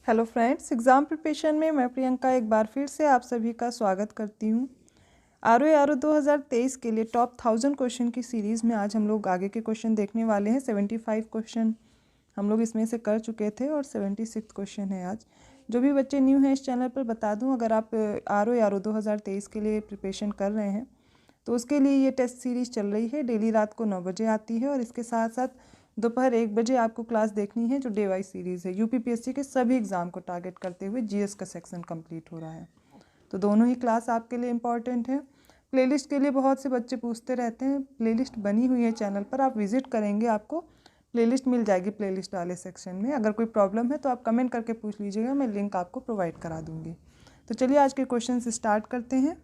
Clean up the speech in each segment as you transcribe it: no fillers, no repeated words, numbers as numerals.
Hello friends, exam preparation में मैं प्रियंका एक बार फिर से आप सभी का स्वागत करती हूँ। आर 2023 के लिए टॉप 1000 क्वेश्चन की सीरीज़ में आज हम लोग आगे के क्वेश्चन देखने वाले हैं। 75 क्वेश्चन हम लोग इसमें से कर चुके थे और 76 क्वेश्चन है आज। जो भी बच्चे न्यू हैं इस चैनल पर बता दूँ, अगर आप आर 2023 के लिए प्रिपरेशन कर रहे हैं तो उसके लिए ये टेस्ट सीरीज़ चल रही है। डेली रात को 9 बजे आती है और इसके साथ साथ दोपहर 1 बजे आपको क्लास देखनी है, जो डे वाइज सीरीज़ है। यूपीपीएससी के सभी एग्ज़ाम को टारगेट करते हुए जीएस का सेक्शन कंप्लीट हो रहा है, तो दोनों ही क्लास आपके लिए इम्पॉर्टेंट है। प्लेलिस्ट के लिए बहुत से बच्चे पूछते रहते हैं, प्लेलिस्ट बनी हुई है चैनल पर, आप विजिट करेंगे आपको प्लेलिस्ट मिल जाएगी प्लेलिस्ट वाले सेक्शन में। अगर कोई प्रॉब्लम है तो आप कमेंट करके पूछ लीजिएगा, मैं लिंक आपको प्रोवाइड करा दूँगी। तो चलिए आज के क्वेश्चन स्टार्ट करते हैं।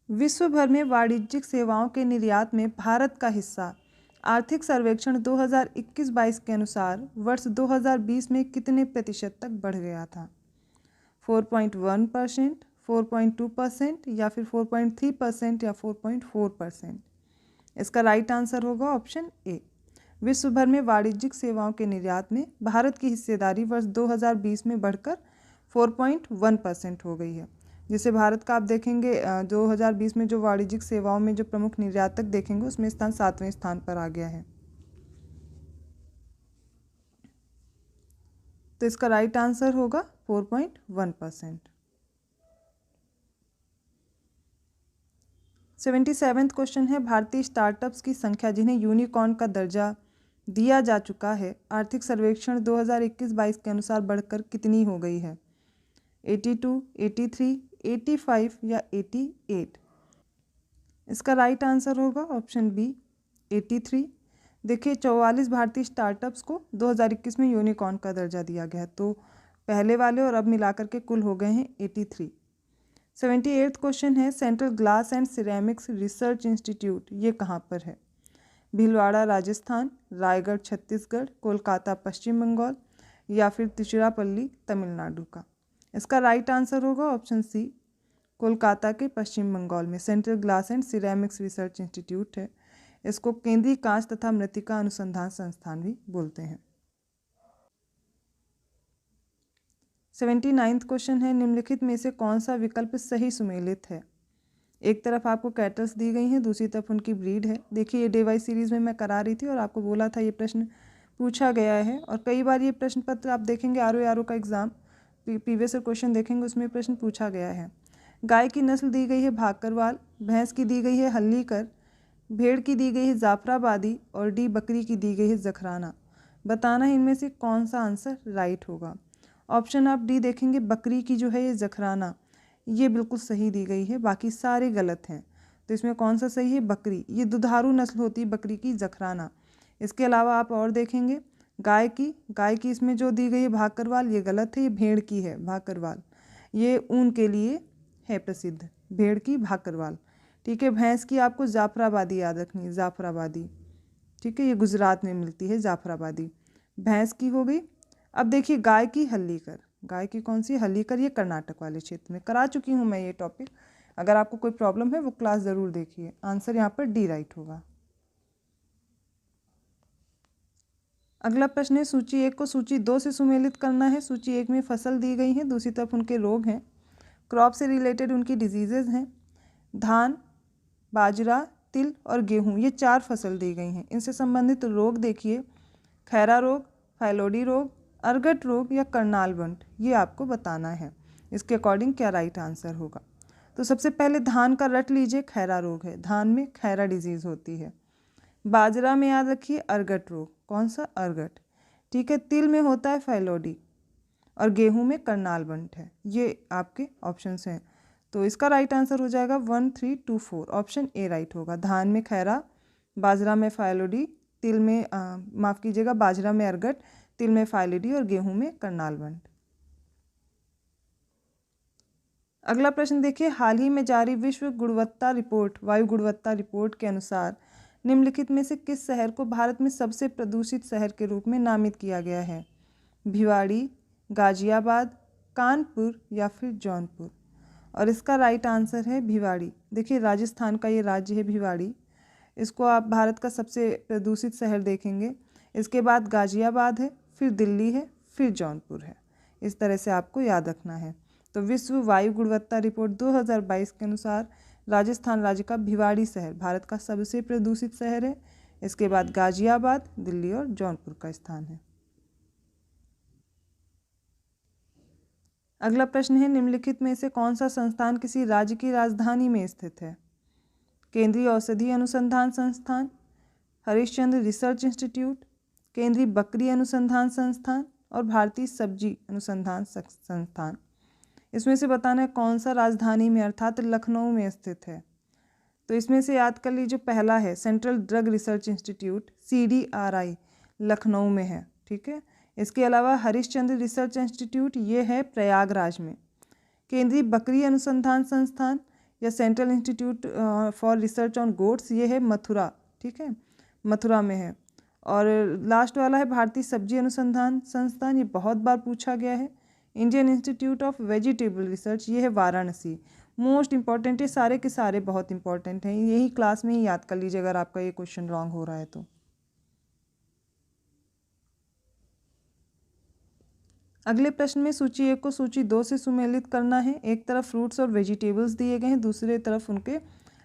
विश्व भर में वाणिज्यिक सेवाओं के निर्यात में भारत का हिस्सा आर्थिक सर्वेक्षण 2021-22 के अनुसार वर्ष 2020 में कितने प्रतिशत तक बढ़ गया था? 4.1%, 4.2% या फिर 4.3% या 4.4%? इसका राइट आंसर होगा ऑप्शन ए। विश्व भर में वाणिज्यिक सेवाओं के निर्यात में भारत की हिस्सेदारी वर्ष 2020 में बढ़कर 4.1% हो गई है, जिसे भारत का आप देखेंगे 2020 में जो वाणिज्यिक सेवाओं में जो प्रमुख निर्यातक देखेंगे उसमें स्थान 7वें स्थान पर आ गया है। तो इसका राइट आंसर होगा 4.1%। 77वां क्वेश्चन है, भारतीय स्टार्टअप्स की संख्या जिन्हें यूनिकॉर्न का दर्जा दिया जा चुका है आर्थिक सर्वेक्षण 2021-22 के अनुसार बढ़कर कितनी हो गई है? 82, 83, 85 या 88? इसका राइट आंसर होगा ऑप्शन बी 83। देखिए 44 भारतीय स्टार्टअप्स को 2021 में यूनिकॉर्न का दर्जा दिया गया है, तो पहले वाले और अब मिलाकर के कुल हो गए हैं 83। 78वां क्वेश्चन है, central glass and ceramics research institute ये कहाँ पर है? भीलवाड़ा राजस्थान, रायगढ़ छत्तीसगढ़, कोलकाता पश्चिम बंगाल या फिर तिरुचिरापल्ली तमिलनाडु का? इसका राइट आंसर होगा ऑप्शन सी, कोलकाता के पश्चिम बंगाल में central glass and ceramics research institute है। इसको केंद्रीय कांच तथा मृत्तिका अनुसंधान संस्थान भी बोलते हैं। 79वां क्वेश्चन है, निम्नलिखित में से कौन सा विकल्प सही सुमेलित है? एक तरफ आपको कैटल्स दी गई हैं, दूसरी तरफ उनकी ब्रीड है। देखिए ये डे वाइज सीरीज़ में मैं करा रही थी और आपको बोला था ये प्रश्न पूछा गया है, और कई बार ये प्रश्न पत्र आप देखेंगे आर का एग्ज़ाम प्रीवियस क्वेश्चन देखेंगे उसमें प्रश्न पूछा गया है। गाय की नस्ल दी गई है भाकरवाल, भैंस की दी गई है हल्लीकर, भेड़ की दी गई है जाफराबादी और डी बकरी की दी गई है जखराना। बताना है इनमें से कौन सा आंसर राइट होगा। ऑप्शन आप डी देखेंगे, बकरी की जो है ये जखराना, ये बिल्कुल सही दी गई है, बाकी सारे गलत हैं। तो इसमें कौन सा सही है? बकरी, ये दुधारू नस्ल होती है बकरी की जखराना। इसके अलावा आप और देखेंगे गाय की इसमें जो दी गई है भाकरवाल, ये गलत है, ये भेड़ की है भाकरवाल, ये ऊन के लिए है प्रसिद्ध, भेड़ की भाकरवाल। ठीक है, भैंस की आपको जाफराबादी याद रखनी है, जाफराबादी। ठीक है, ये गुजरात में मिलती है जाफराबादी, भैंस की हो गई। अब देखिए गाय की हल्लीकर, गाय की कौन सी? हल्लीकर, ये कर्नाटक वाले क्षेत्र में करा चुकी हूँ मैं ये टॉपिक। अगर आपको कोई प्रॉब्लम है वो क्लास ज़रूर देखिए। आंसर यहाँ पर डी राइट होगा। अगला प्रश्न है, सूची 1 को सूची 2 से सुमेलित करना है। सूची 1 में फसल दी गई है, दूसरी तरफ उनके रोग हैं, क्रॉप से रिलेटेड उनकी डिजीजेज हैं। धान, बाजरा, तिल और गेहूँ, ये 4 फसल दी गई हैं। इनसे संबंधित रोग देखिए, खैरा रोग, फाइलोडी रोग, अर्गट रोग या करनाल बंट, ये आपको बताना है। इसके अकॉर्डिंग क्या राइट आंसर होगा। तो सबसे पहले धान का रट लीजिए, खैरा रोग है, धान में खैरा डिजीज़ होती है। बाजरा में याद रखिए अर्गट रोग, कौन सा? अर्गट। ठीक है, तिल में होता है फाइलोडी और गेहूं में करनाल बंट है। ये आपके ऑप्शंस हैं, तो इसका राइट आंसर हो जाएगा 1, 3, 2, 4, ऑप्शन ए राइट होगा। धान में खैरा, बाजरा में फाइलोडी, तिल में माफ़ कीजिएगा, बाजरा में अर्गट, तिल में फाइलोडी और गेहूं में करनाल बंट। अगला प्रश्न देखिए, हाल ही में जारी विश्व गुणवत्ता रिपोर्ट, वायु गुणवत्ता रिपोर्ट के अनुसार निम्नलिखित में से किस शहर को भारत में सबसे प्रदूषित शहर के रूप में नामित किया गया है? भिवाड़ी, गाजियाबाद, कानपुर या फिर जौनपुर? और इसका राइट आंसर है भिवाड़ी। देखिए राजस्थान का ये राज्य है भिवाड़ी, इसको आप भारत का सबसे प्रदूषित शहर देखेंगे। इसके बाद गाजियाबाद है, फिर दिल्ली है, फिर जौनपुर है। इस तरह से आपको याद रखना है। तो विश्व वायु गुणवत्ता रिपोर्ट 2022 के अनुसार राजस्थान राज्य का भिवाड़ी शहर भारत का सबसे प्रदूषित शहर है। इसके बाद गाजियाबाद, दिल्ली और जौनपुर का स्थान है। अगला प्रश्न है, निम्नलिखित में से कौन सा संस्थान किसी राज्य की राजधानी में स्थित है? केंद्रीय औषधि अनुसंधान संस्थान, हरिश्चंद्र रिसर्च इंस्टीट्यूट, केंद्रीय बकरी अनुसंधान संस्थान और भारतीय सब्जी अनुसंधान संस्थान। इसमें से बताना है कौन सा राजधानी में अर्थात लखनऊ में स्थित है। तो इसमें से याद कर लीजिए, पहला है central drug research institute CDRI Lucknow में है, ठीक है। इसके अलावा हरिश्चंद्र रिसर्च इंस्टीट्यूट ये है प्रयागराज में। केंद्रीय बकरी अनुसंधान संस्थान या central institute for research on goats ये है मथुरा, ठीक है, मथुरा में है। और लास्ट वाला है भारतीय सब्जी अनुसंधान संस्थान, ये बहुत बार पूछा गया है। Indian institute of vegetable research ये है वाराणसी। मोस्ट इंपॉर्टेंट है, सारे के सारे बहुत इंपॉर्टेंट हैं, यही क्लास में ही याद कर लीजिए अगर आपका ये क्वेश्चन रॉन्ग हो रहा है तो। अगले प्रश्न में सूची 1 को सूची 2 से सुमेलित करना है। एक तरफ फ्रूट्स और वेजिटेबल्स दिए गए हैं, दूसरी तरफ उनके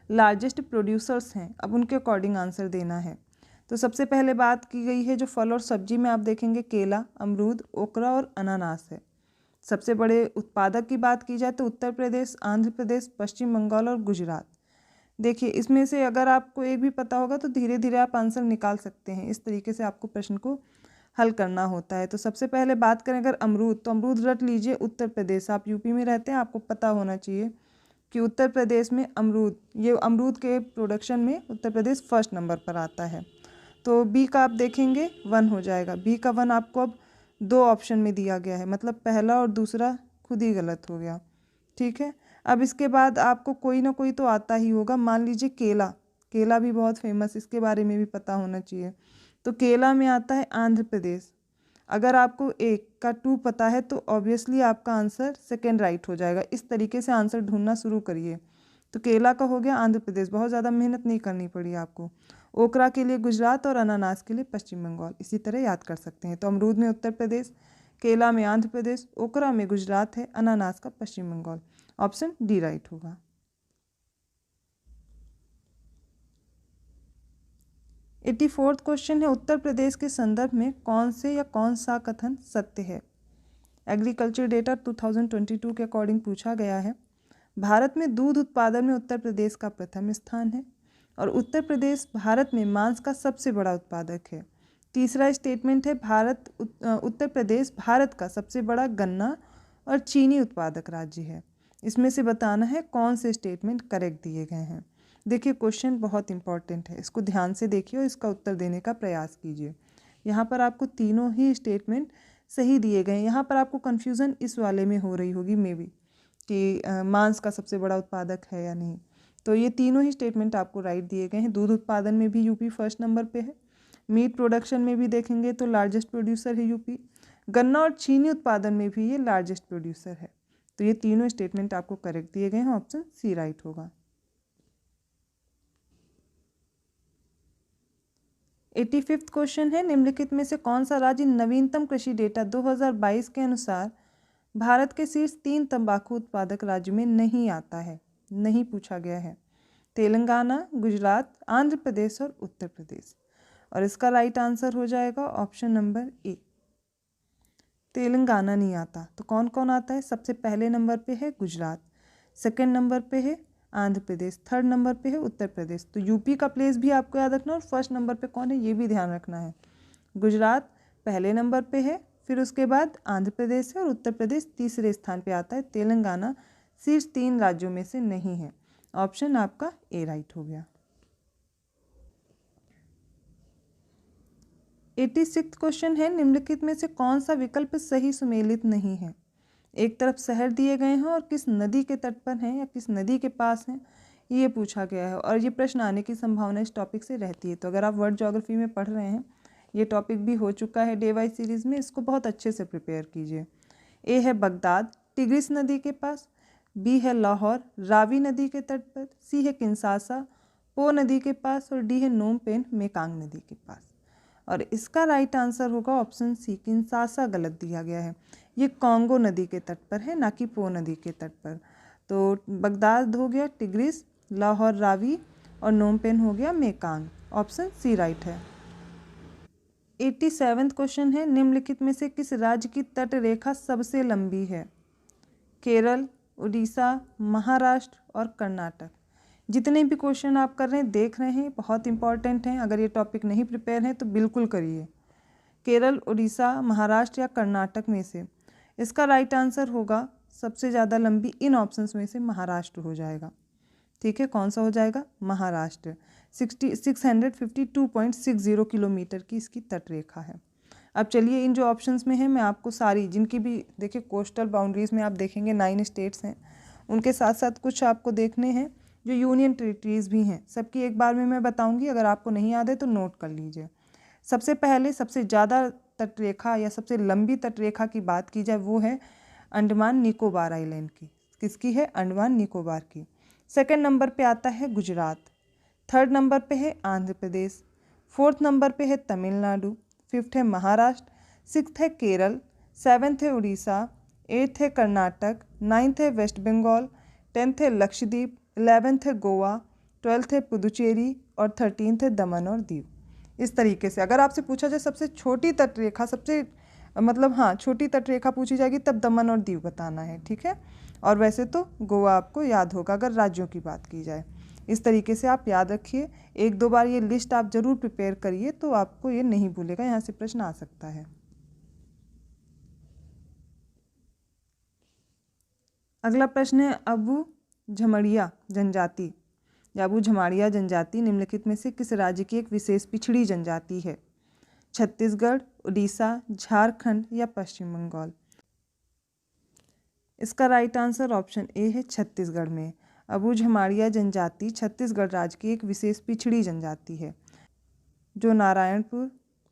लार्जेस्ट प्रोड्यूसर्स हैं। अब उनके अकॉर्डिंग आंसर देना है। तो सबसे पहले बात की गई है जो फल और सब्जी में आप देखेंगे केला, अमरूद, ओकरा और अनानास है। सबसे बड़े उत्पादक की बात की जाए तो उत्तर प्रदेश, आंध्र प्रदेश, पश्चिम बंगाल और गुजरात। देखिए इसमें से अगर आपको एक भी पता होगा तो धीरे धीरे आप आंसर निकाल सकते हैं। इस तरीके से आपको प्रश्न को हल करना होता है। तो सबसे पहले बात करें अगर अमरूद, तो अमरूद रट लीजिए उत्तर प्रदेश। आप यूपी में रहते हैं, आपको पता होना चाहिए कि उत्तर प्रदेश में अमरूद, ये अमरूद के प्रोडक्शन में उत्तर प्रदेश फर्स्ट नंबर पर आता है। तो बी का आप देखेंगे 1 हो जाएगा। बी का 1 आपको अब 2 ऑप्शन में दिया गया है, मतलब पहला और दूसरा खुद ही गलत हो गया, ठीक है। अब इसके बाद आपको कोई ना कोई तो आता ही होगा। मान लीजिए केला, केला भी बहुत फेमस, इसके बारे में भी पता होना चाहिए। तो केला में आता है आंध्र प्रदेश। अगर आपको 1 का 2 पता है तो ऑब्वियसली आपका आंसर सेकेंड राइट हो जाएगा। इस तरीके से आंसर ढूंढना शुरू करिए। तो केला का हो गया आंध्र प्रदेश, बहुत ज़्यादा मेहनत नहीं करनी पड़ी आपको। ओकरा के लिए गुजरात और अनानास के लिए पश्चिम बंगाल, इसी तरह याद कर सकते हैं। तो अमरूद में उत्तर प्रदेश, केला में आंध्र प्रदेश, ओकरा में गुजरात है, अनानास का पश्चिम बंगाल। ऑप्शन डी राइट होगा। 84वां क्वेश्चन है, उत्तर प्रदेश के संदर्भ में कौन से या कौन सा कथन सत्य है? एग्रीकल्चर डेटा 2022 के अकॉर्डिंग पूछा गया है। भारत में दूध उत्पादन में उत्तर प्रदेश का प्रथम स्थान है और उत्तर प्रदेश भारत में मांस का सबसे बड़ा उत्पादक है। तीसरा स्टेटमेंट है, उत्तर प्रदेश भारत का सबसे बड़ा गन्ना और चीनी उत्पादक राज्य है। इसमें से बताना है कौन से स्टेटमेंट करेक्ट दिए गए हैं। देखिए क्वेश्चन बहुत इंपॉर्टेंट है, इसको ध्यान से देखिए और इसका उत्तर देने का प्रयास कीजिए। यहाँ पर आपको तीनों ही स्टेटमेंट सही दिए गए हैं। यहाँ पर आपको कन्फ्यूज़न इस वाले में हो रही होगी मे बी कि मांस का सबसे बड़ा उत्पादक है या नहीं। तो ये तीनों ही स्टेटमेंट आपको राइट दिए गए हैं। दूध उत्पादन में भी यूपी फर्स्ट नंबर पे है। मीट प्रोडक्शन में भी देखेंगे तो लार्जेस्ट प्रोड्यूसर है यूपी। गन्ना और चीनी उत्पादन में भी ये लार्जेस्ट प्रोड्यूसर है। तो ये तीनों स्टेटमेंट आपको करेक्ट दिए गए हैं, ऑप्शन सी राइट होगा। 85वां क्वेश्चन है, निम्नलिखित में से कौन सा राज्य नवीनतम कृषि डेटा 2022 के अनुसार भारत के शीर्ष 3 तंबाकू उत्पादक राज्य में नहीं आता है? नहीं पूछा गया है। तेलंगाना, गुजरात, आंध्र प्रदेश और उत्तर प्रदेश। और इसका राइट आंसर हो जाएगा ऑप्शन नंबर ए, तेलंगाना नहीं आता। तो कौन कौन आता है? सबसे पहले नंबर पे है गुजरात, सेकंड नंबर पे है आंध्र प्रदेश, थर्ड नंबर पे है उत्तर प्रदेश। तो यूपी का प्लेस भी आपको याद रखना और फर्स्ट नंबर पे कौन है ये भी ध्यान रखना है। गुजरात पहले नंबर पे है, फिर उसके बाद आंध्र प्रदेश है और उत्तर प्रदेश तीसरे स्थान पे आता है। तेलंगाना शीर्ष 3 राज्यों में से नहीं है। ऑप्शन आपका ए राइट हो गया। 86वां क्वेश्चन है, निम्नलिखित में से कौन सा विकल्प सही सुमेलित नहीं है? एक तरफ शहर दिए गए हैं और किस नदी के तट पर हैं या किस नदी के पास हैं ये पूछा गया है। और ये प्रश्न आने की संभावना इस टॉपिक से रहती है। तो अगर आप वर्ल्ड ज्योग्राफी में पढ़ रहे हैं, ये टॉपिक भी हो चुका है डे वाइज सीरीज़ में, इसको बहुत अच्छे से प्रिपेयर कीजिए। ए है बगदाद टिग्रिस नदी के पास, बी है लाहौर रावी नदी के तट पर, सी है किन्सासा पो नदी के पास और डी है नोम पेन मेकांग नदी के पास। और इसका राइट आंसर होगा ऑप्शन सी, किन्शासा गलत दिया गया है। ये कॉन्गो नदी के तट पर है, ना कि पो नदी के तट पर। तो बगदाद हो गया टिग्रिस, लाहौर रावी और नोमपेन हो गया मेकांग। ऑप्शन सी राइट है। 87वां क्वेश्चन है, निम्नलिखित में से किस राज्य की तट रेखा सबसे लंबी है? केरल, उड़ीसा, महाराष्ट्र और कर्नाटक। जितने भी क्वेश्चन आप कर रहे हैं, देख रहे हैं, बहुत इंपॉर्टेंट हैं। अगर ये टॉपिक नहीं प्रिपेयर है तो बिल्कुल करिए। केरल, उड़ीसा, महाराष्ट्र या कर्नाटक में से इसका राइट आंसर होगा सबसे ज़्यादा लंबी इन ऑप्शंस में से महाराष्ट्र हो जाएगा। ठीक है, कौन सा हो जाएगा? महाराष्ट्र। 652.60 किलोमीटर की इसकी तट रेखा है। अब चलिए इन जो ऑप्शंस में है मैं आपको सारी, जिनकी भी देखिए कोस्टल बाउंड्रीज़ में आप देखेंगे 9 स्टेट्स हैं, उनके साथ साथ कुछ आपको देखने हैं जो यूनियन टेरिटरीज़ भी हैं। सबकी एक बार में मैं बताऊंगी, अगर आपको नहीं याद है तो नोट कर लीजिए। सबसे पहले सबसे ज़्यादा तटरेखा या सबसे लंबी तटरेखा की बात की जाए वो है अंडमान निकोबार आइलैंड की। किसकी है? अंडमान निकोबार की। सेकंड नंबर पे आता है गुजरात, थर्ड नंबर पे है आंध्र प्रदेश, फोर्थ नंबर पे है तमिलनाडु, फिफ्थ है महाराष्ट्र, सिक्स्थ है केरल, सेवन्थ है उड़ीसा, एट्थ है कर्नाटक, नाइन्थ है वेस्ट बंगाल, 10th है लक्षद्वीप, 11th है गोवा, 12th है पुदुचेरी और 13th है दमन और दीव। इस तरीके से अगर आपसे पूछा जाए सबसे छोटी तटरेखा, सबसे मतलब हाँ छोटी तटरेखा पूछी जाएगी तब दमन और दीव बताना है। ठीक है, और वैसे तो गोवा आपको याद होगा अगर राज्यों की बात की जाए। इस तरीके से आप याद रखिए, एक दो बार ये लिस्ट आप ज़रूर प्रिपेयर करिए तो आपको ये नहीं भूलेगा, यहाँ से प्रश्न आ सकता है। अगला प्रश्न है, अबू झमड़िया जनजाति या अबू झमाड़िया जनजाति निम्नलिखित में से किस राज्य की एक विशेष पिछड़ी जनजाति है? छत्तीसगढ़, उड़ीसा, झारखंड या पश्चिम बंगाल। इसका राइट आंसर ऑप्शन ए है छत्तीसगढ़ में। अबू झमाड़िया जनजाति छत्तीसगढ़ राज्य की एक विशेष पिछड़ी जनजाति है जो नारायणपुर,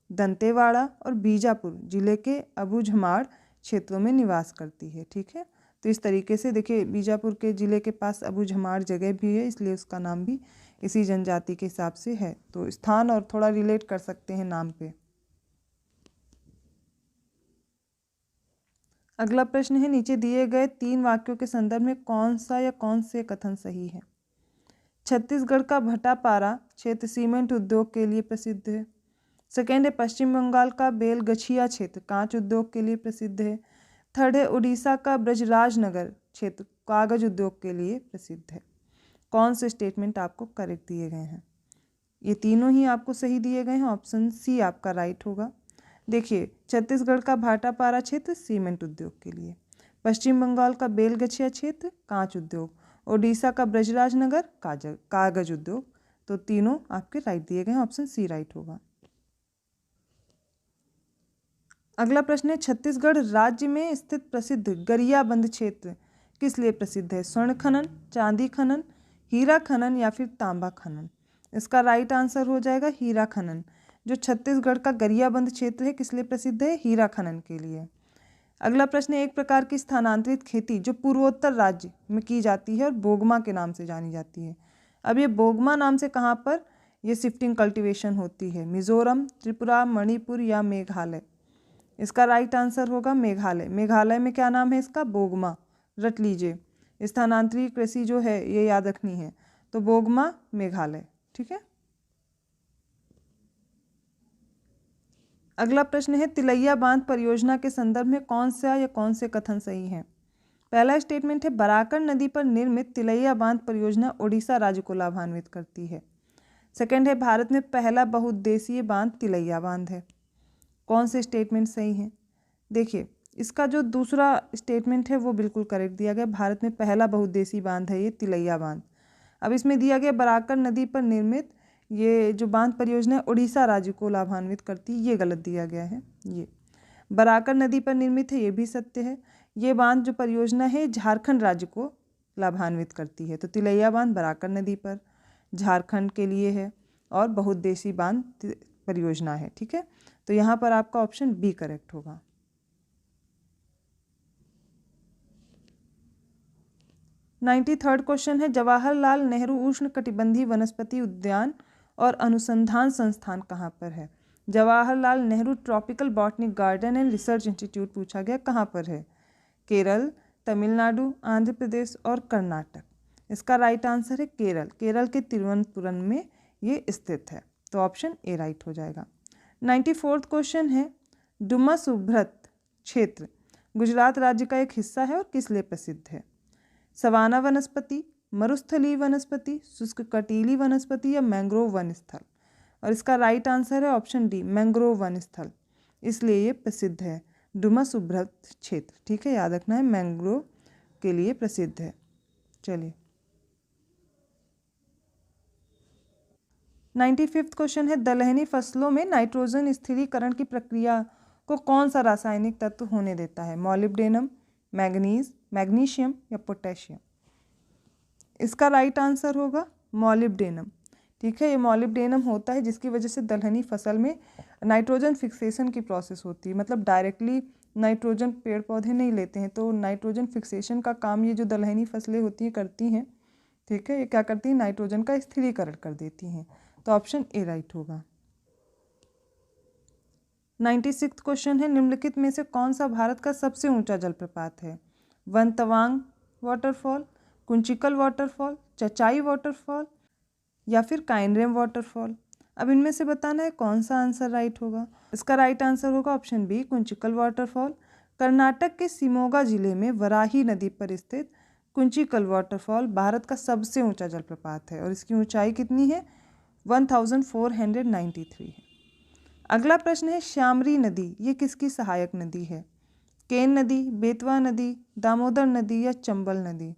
दंतेवाड़ा और बीजापुर जिले के अबू झमाड़ क्षेत्रों में निवास करती है। ठीक है, तो इस तरीके से देखिए बीजापुर के ज़िले के पास अबू झमाड़ जगह भी है, इसलिए उसका नाम भी इसी जनजाति के हिसाब से है। तो स्थान और थोड़ा रिलेट कर सकते हैं नाम पे। अगला प्रश्न है, नीचे दिए गए 3 वाक्यों के संदर्भ में कौन सा या कौन से कथन सही है? छत्तीसगढ़ का भटापारा क्षेत्र सीमेंट उद्योग के लिए प्रसिद्ध है। सेकेंड है, पश्चिम बंगाल का बेलगछिया क्षेत्र कांच उद्योग के लिए प्रसिद्ध है। थर्ड है, उड़ीसा का ब्रजराजनगर क्षेत्र कागज उद्योग के लिए प्रसिद्ध है। कौन से स्टेटमेंट आपको करेक्ट दिए गए हैं? ये तीनों ही आपको सही दिए गए हैं, ऑप्शन सी आपका राइट होगा। देखिए, छत्तीसगढ़ का भाटापारा क्षेत्र सीमेंट उद्योग के लिए, पश्चिम बंगाल का बेलगछिया क्षेत्र कांच उद्योग, ओडिशा का ब्रजराजनगर कागज उद्योग। तो तीनों आपके राइट दिए गए हैं, ऑप्शन सी राइट होगा। अगला प्रश्न है, छत्तीसगढ़ राज्य में स्थित प्रसिद्ध गरियाबंद क्षेत्र किस लिए प्रसिद्ध है? स्वर्ण खनन, चांदी खनन, हीरा खनन या फिर तांबा खनन। इसका राइट आंसर हो जाएगा हीरा खनन। जो छत्तीसगढ़ का गरियाबंद क्षेत्र है किस लिए प्रसिद्ध है? हीरा खनन के लिए। अगला प्रश्न है, एक प्रकार की स्थानांतरित खेती जो पूर्वोत्तर राज्य में की जाती है और बोगमा के नाम से जानी जाती है। अब ये बोगमा नाम से कहाँ पर ये शिफ्टिंग कल्टीवेशन होती है? मिजोरम, त्रिपुरा, मणिपुर या मेघालय। इसका राइट आंसर होगा मेघालय। मेघालय में क्या नाम है इसका? बोगमा। रट लीजिए, स्थानांतरित कृषि जो है ये याद रखनी है। तो बोगमा मेघालय। ठीक है, अगला प्रश्न है, तिलैया बांध परियोजना के संदर्भ में कौन सा या कौन से कथन सही हैं? पहला स्टेटमेंट है, बराकर नदी पर निर्मित तिलैया बांध परियोजना ओडिशा राज्य को लाभान्वित करती है। सेकंड है, भारत में पहला बहुउद्देशीय बांध तिलैया बांध है। कौन से स्टेटमेंट सही हैं? देखिए, इसका जो दूसरा स्टेटमेंट है वो बिल्कुल करेक्ट दिया गया, भारत में पहला बहुउद्देशीय बांध है ये तिलैया बांध। अब इसमें दिया गया बराकर नदी पर निर्मित ये जो बांध परियोजना है उड़ीसा राज्य को लाभान्वित करती है, ये गलत दिया गया है। ये बराकर नदी पर निर्मित है, ये भी सत्य है। ये बांध जो परियोजना है झारखंड राज्य को लाभान्वित करती है। तो तिलैया बांध बराकर नदी पर झारखंड के लिए है और बहुउद्देशीय बांध परियोजना है। ठीक है, तो यहाँ पर आपका ऑप्शन बी करेक्ट होगा। थर्ड क्वेश्चन है, जवाहरलाल नेहरू उष्ण कटिबंधीय वनस्पति उद्यान और अनुसंधान संस्थान कहाँ पर है? Jawaharlal Nehru tropical botanic garden and research institute पूछा गया कहाँ पर है? केरल, तमिलनाडु, आंध्र प्रदेश और कर्नाटक। इसका राइट आंसर है केरल। केरल के तिरुवनंतपुरम में ये स्थित है, तो ऑप्शन ए राइट हो जाएगा। 94th क्वेश्चन है, डुमस उभरत क्षेत्र गुजरात राज्य का एक हिस्सा है और किस लिए प्रसिद्ध है? सवाना वनस्पति, मरुस्थलीय वनस्पति, शुष्क कटीली वनस्पति या मैंग्रोव वन स्थल। और इसका राइट आंसर है ऑप्शन डी, मैंग्रोव वन स्थल। इसलिए ये प्रसिद्ध है, डुमस उभरत क्षेत्र। ठीक है, याद रखना है, मैंग्रोव के लिए प्रसिद्ध है। चलिए 95th क्वेश्चन है, दलहनी फसलों में नाइट्रोजन स्थिरीकरण की प्रक्रिया को कौन सा रासायनिक तत्व होने देता है? मॉलिब्डेनम, मैग्नीज, मैग्नीशियम या पोटेशियम। इसका राइट आंसर होगा मॉलिब्डेनम। ठीक है, ये मॉलिब्डेनम होता है जिसकी वजह से दलहनी फसल में नाइट्रोजन फिक्सेशन की प्रोसेस होती है। मतलब डायरेक्टली नाइट्रोजन पेड़ पौधे नहीं लेते हैं, तो नाइट्रोजन फिक्सेशन का काम ये जो दलहनी फसलें होती हैं करती हैं। ठीक है, ये क्या करती हैं? नाइट्रोजन का स्थिरीकरण कर देती हैं। तो ऑप्शन ए राइट होगा। 96th क्वेश्चन है, निम्नलिखित में से कौन सा भारत का सबसे ऊंचा जलप्रपात है? One Tawang waterfall, Kunchikal waterfall, Chachai waterfall या फिर काइनरेम वाटरफॉल। अब इनमें से बताना है कौन सा आंसर राइट होगा। इसका राइट आंसर होगा option B, Kunchikal waterfall. Karnataka के शिमोगा जिले में वराही नदी पर स्थित कुंचिकल वाटरफॉल भारत का सबसे ऊंचा जलप्रपात है और इसकी ऊंचाई कितनी है? 1493 है। अगला प्रश्न है, श्यामरी नदी ये किसकी सहायक नदी है? केन नदी, बेतवा नदी, दामोदर नदी या चंबल नदी।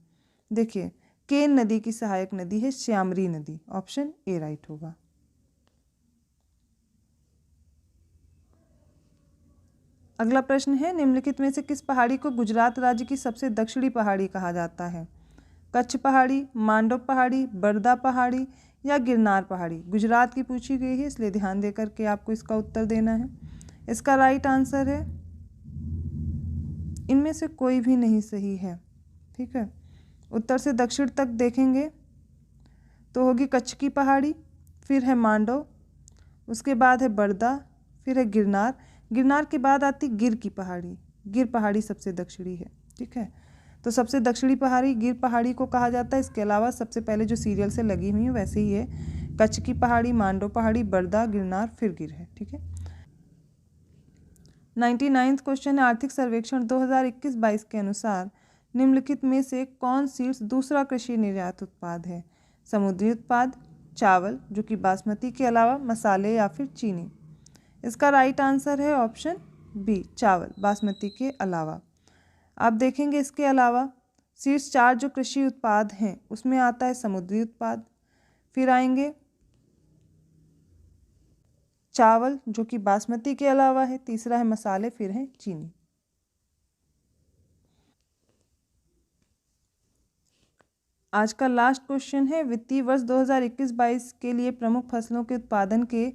देखिए, केन नदी की सहायक नदी है श्यामरी नदी। ऑप्शन ए राइट होगा। अगला प्रश्न है, निम्नलिखित में से किस पहाड़ी को गुजरात राज्य की सबसे दक्षिणी पहाड़ी कहा जाता है? कच्छ पहाड़ी, मांडव पहाड़ी, बरदा पहाड़ी या गिरनार पहाड़ी। गुजरात की पूछी गई है, इसलिए ध्यान देकर के आपको इसका उत्तर देना है। इसका राइट आंसर है, इनमें से कोई भी नहीं सही है। ठीक है, उत्तर से दक्षिण तक देखेंगे तो होगी कच्छ की पहाड़ी, फिर है मांडव, उसके बाद है बरदा, फिर है गिरनार। गिरनार के बाद आती गिर की पहाड़ी। गिर पहाड़ी सबसे दक्षिणी है। ठीक है, तो सबसे दक्षिणी पहाड़ी गिर पहाड़ी को कहा जाता है। इसके अलावा सबसे पहले जो सीरियल से लगी हुई है वैसे ही है, कच्छ की पहाड़ी, मांडव पहाड़ी, बरदा, गिरनार, फिर गिर है। ठीक है, 99th क्वेश्चन है, आर्थिक सर्वेक्षण 2021-22 के अनुसार निम्नलिखित में से कौन शीर्ष दूसरा कृषि निर्यात उत्पाद है? समुद्री उत्पाद, चावल जो कि बासमती के अलावा, मसाले या फिर चीनी। इसका राइट आंसर है ऑप्शन बी, चावल बासमती के अलावा। आप देखेंगे इसके अलावा शीर्ष 4 जो कृषि उत्पाद हैं उसमें आता है समुद्री उत्पाद, फिर आएंगे चावल जो कि बासमती के अलावा है, तीसरा है मसाले, फिर है चीनी। आज का लास्ट क्वेश्चन है, वित्तीय वर्ष 2021-22 के लिए प्रमुख फसलों के उत्पादन के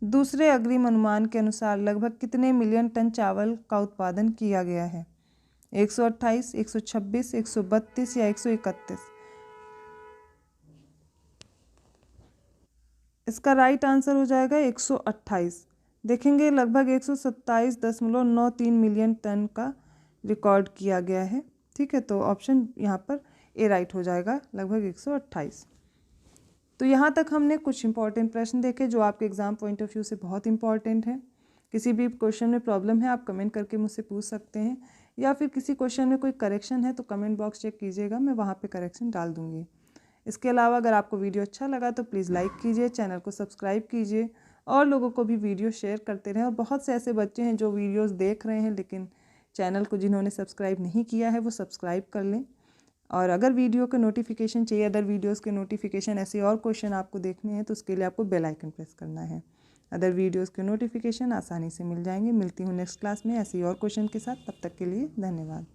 दूसरे अग्रिम अनुमान के अनुसार लगभग कितने मिलियन टन चावल का उत्पादन किया गया है? 128, 126, 132 या 131। इसका राइट आंसर हो जाएगा 128। देखेंगे लगभग 127.93 मिलियन टन का रिकॉर्ड किया गया है। ठीक है, तो ऑप्शन यहाँ पर ए राइट हो जाएगा, लगभग 128। तो यहाँ तक हमने कुछ इंपॉर्टेंट प्रश्न देखे जो आपके एग्जाम पॉइंट ऑफ व्यू से बहुत इंपॉर्टेंट है। किसी भी क्वेश्चन में प्रॉब्लम है आप कमेंट करके मुझसे पूछ सकते हैं, या फिर किसी क्वेश्चन में कोई करेक्शन है तो कमेंट बॉक्स चेक कीजिएगा, मैं वहाँ पे करेक्शन डाल दूँगी। इसके अलावा अगर आपको वीडियो अच्छा लगा तो प्लीज़ लाइक कीजिए, चैनल को सब्सक्राइब कीजिए और लोगों को भी वीडियो शेयर करते रहें। और बहुत से ऐसे बच्चे हैं जो वीडियोस देख रहे हैं लेकिन चैनल को जिन्होंने सब्सक्राइब नहीं किया है वो सब्सक्राइब कर लें। और अगर वीडियो के नोटिफिकेशन चाहिए, अदर वीडियोस के नोटिफिकेशन, ऐसे और क्वेश्चन आपको देखने हैं तो उसके लिए आपको बेल आइकन प्रेस करना है। अदर वीडियोस के नोटिफिकेशन आसानी से मिल जाएंगे। मिलती हूँ नेक्स्ट क्लास में ऐसे ही और क्वेश्चन के साथ, तब तक के लिए धन्यवाद।